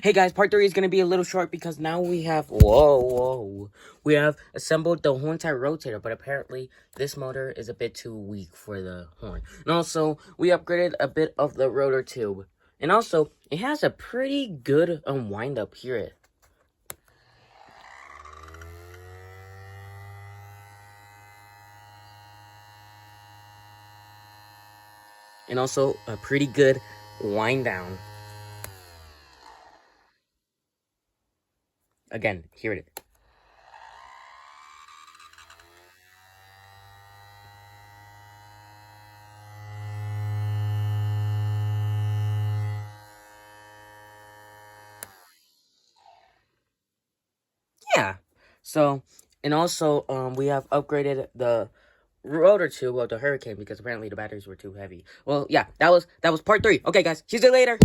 Hey guys, part 3 is going to be a little short because now we have, we have assembled the horn type rotator, but apparently this motor is a bit too weak for the horn. And also, we upgraded a bit of the rotor tube. And also, it has a pretty good wind up here. And also, a pretty good wind down. Again, hear it. Yeah. So, and also, we have upgraded the rotor tube of the Hurricane because apparently the batteries were too heavy. Well, yeah, that was part 3. Okay, guys, see you later.